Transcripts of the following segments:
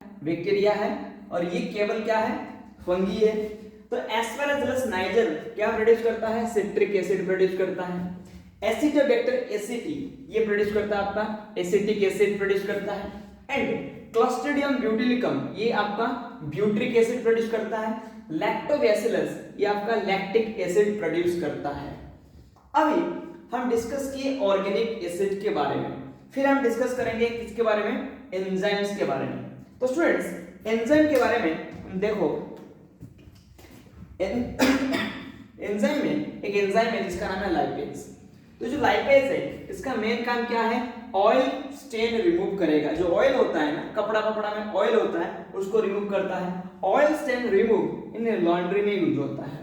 Bacteria है, और ये केवल क्या है, फंगी है। तो एस्पेराजिलस नाइजर क्या प्रोड्यूस करता है, सिट्रिक एसिड प्रोड्यूस करता है। एसिटोबैक्टर एसिटी ये प्रोड्यूस करता है आपका एसिटिक एसिड प्रोड्यूस करता है। एंड क्लस्ट्रिडियम ब्यूटिलिकम ये आपका ब्यूट्रिक एसिड प्रोड्यूस करता है। लैक्टोबैसिलस ये आपका लैक्टिक एसिड प्रोड्यूस करता है। अभी हम डिस्कस किए ऑर्गेनिक एसिड के बारे में, फिर हम डिस्कस करेंगे किसके बारे में, एंजाइम्स के बारे में। तो स्टूडेंट्स एंजाइम के बारे में देखो, एंजाइम में एक एंजाइम है जिसका नाम है लाइपेज। तो जो लाइपेज है इसका मेन काम क्या है, ऑयल स्टेन रिमूव करेगा। जो ऑयल होता है ना, कपड़ा में ऑयल होता है उसको रिमूव करता है। ऑयल स्टेन रिमूव इन लॉन्ड्री में यूज होता है।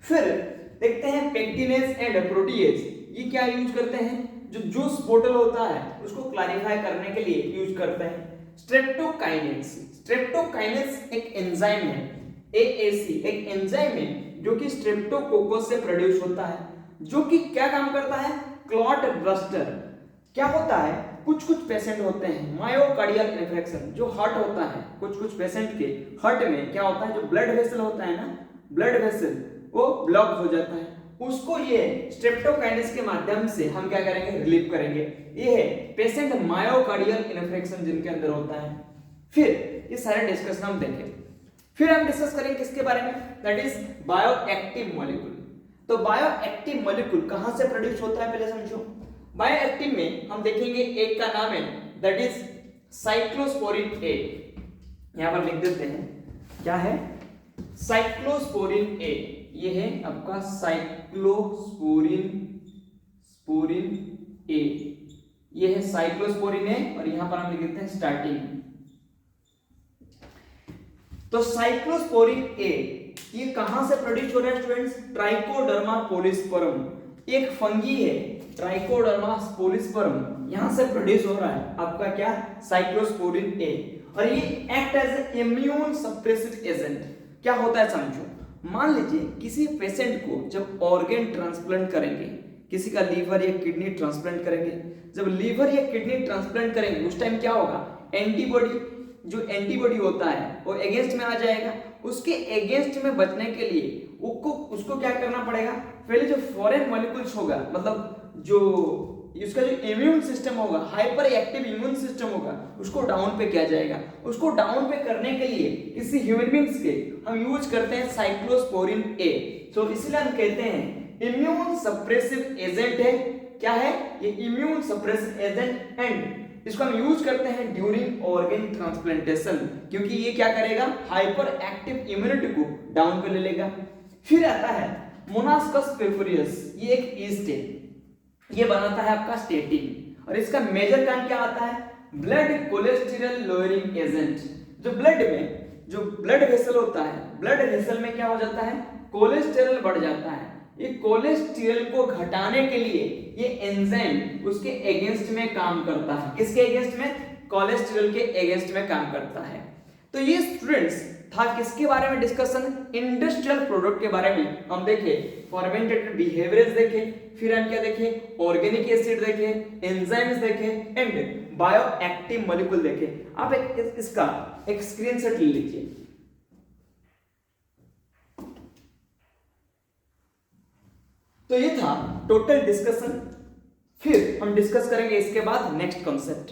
फिर देखते हैं पेक्टिनेज एंड प्रोटीएज ये क्या यूज करते हैं, जो जूस बोतल होता है उसको क्लैरिफाई करने के लिए यूज करते हैं। स्ट्रेप्टोकाइनेज एक एंजाइम है, AAC एक एंजाइम है जो कि स्ट्रेप्टोकोकस से प्रोड्यूस होता है, जो कि क्या काम करता है, क्लॉट बस्टर। क्या होता है, कुछ पेशेंट होते हैं मायोकार्डियल इन्फेक्शन, जो हार्ट होता है, कुछ पेशेंट के हार्ट में क्या होता है, जो ब्लड वेसल होता है ना, ब्लड वेसल वो ब्लॉक हो जाता है, उसको ये स्ट्रेप्टोकाइनेज के माध्यम से हम क्या करेंगे, रिलीव करेंगे। ये है पेशेंट मायोकार्डियल इन्फेक्शन जिनके अंदर होता है। फिर ये सारे डिस्कशन हम देखें। फिर हम डिस्कस करेंगे किसके बारे में, दैट इज बायोएक्टिव मॉलिक्यूल। तो बायोएक्टिव मॉलिक्यूल कहां से प्रोड्यूस होता है पहले समझो। बायोएक्टिव में हम देखेंगे एक का नाम है दैट इज साइक्लोस्पोरिन A, यहां पर लिख देते हैं क्या है, साइक्लोस्पोरिन A। ये है आपका साइक्लोस्पोरिन A, ये है साइक्लोस्पोरिन A, और यहां पर हम लिख देते हैं स्टार्टिंग। तो साइक्लोस्पोरिन A ये कहां से प्रोड्यूस हो रहा है स्टूडेंट्स, ट्राइकोडर्मा पोलिस्पर्म एक फंगी है, ट्राइकोडर्मा पोलिस्पर्म यहां से प्रोड्यूस हो रहा है आपका क्या, साइक्लोस्पोरिन A। और ये act as immune suppressive agent. क्या होता है समझो, मान लीजिए किसी पेशेंट को जब ऑर्गन ट्रांसप्लांट करेंगे, किसी का लीवर या किडनी ट्रांसप्लांट करेंगे, जब लीवर या किडनी ट्रांसप्लांट करेंगे उस टाइम क्या होगा, एंटीबॉडी, जो एंटीबॉडी होता है वो अगेंस्ट में आ जाएगा। उसके अगेंस्ट में बचने के लिए उसको क्या करना पड़ेगा, पहले जो फॉरेन मॉलिक्यूल्स होगा, मतलब जो इसका जो इम्यून सिस्टम होगा, हाइपर एक्टिव इम्यून सिस्टम होगा, उसको डाउन पे किया जाएगा। उसको डाउन पे करने के लिए किसी ह्यूमन बींग्स के हम यूज करते हैं साइक्लोस्पोरिन A। तो इसलिए हम कहते हैं इम्यून सप्रेसिव एजेंट है। क्या है ये, इम्यून सप्रेसिव एजेंट, एंड इसको हम यूज करते हैं ड्यूरिंग ऑर्गन ट्रांसप्लांटेशन, क्योंकि ये क्या करेगा, हाइपर एक्टिव इम्यूनिटी को डाउन पे ले लेगा। फिर आता है मोनास्कस पेपरियस, ये एक ईस्ट है, ये बनाता है आपका स्टेटिन, और इसका मेजर काम क्या आता है, ब्लड कोलेस्टेरॉल लोअरिंग एजेंट। जो ब्लड में जो ब्लड वेसल होता है, ब्लड वेसल में क्या हो जाता है, कोलेस्टेरॉल बढ़ जाता है। ये कोलेस्टेरॉल को घटाने के लिए ये एंजाइम उसके अगेंस्ट में काम करता है। किसके अगेंस्ट में, कोलेस्टेरॉल के अगेंस्ट में काम करता है। तो ये स्टूडेंट्स था किसके बारे में डिस्कशन, इंडस्ट्रियल प्रोडक्ट के बारे में हम देखे, फॉर्मेंटेड बिहेवियर्स देखे, फिर हम क्या देखे, ऑर्गेनिक एसिड देखे, एंजाइम्स देखे, एंड बायोएक्टिव मॉलिक्यूल देखे। आप इसका एक स्क्रीनशॉट ले लीजिए। तो ये था टोटल डिस्कशन। फिर हम डिस्कस करेंगे इसके बाद नेक्स्ट कॉन्सेप्ट।